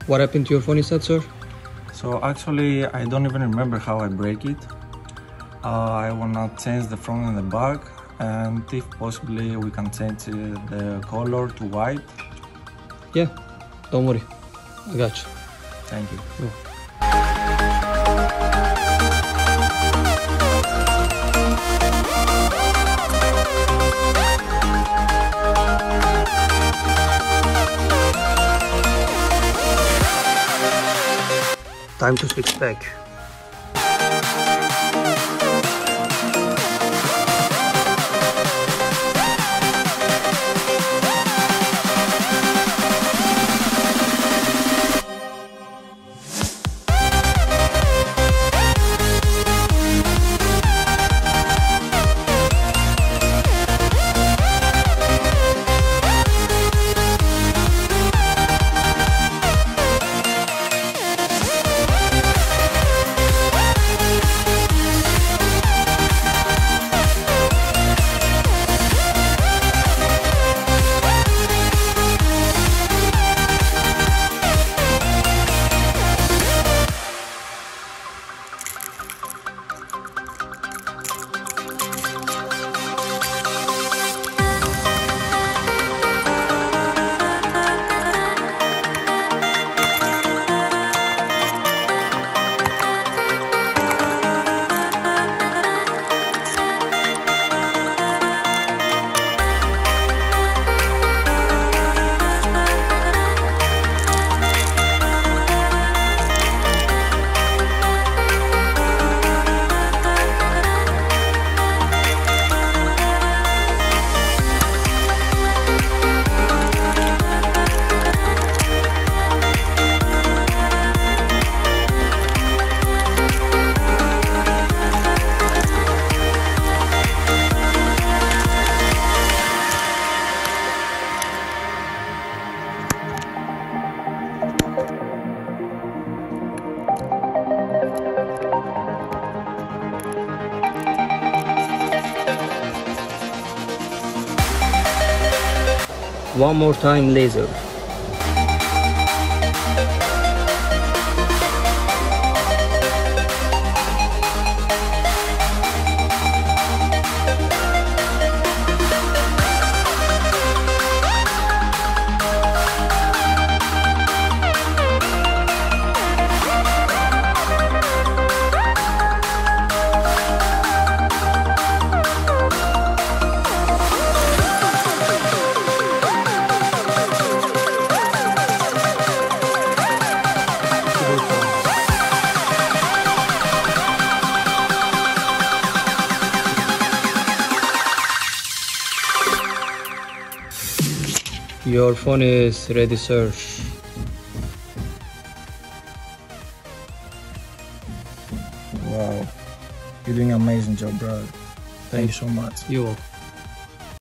What happened to your phone instead, sir? So actually, I don't even remember how I break it. I wanna change the front and the back, and if possibly we can change the color to white. Yeah, don't worry. I got you. Thank you. Yeah. Time to switch back. One more time, laser. Your phone is ready, sir. Wow, you're doing an amazing job, bro. Thank you so much. You're welcome.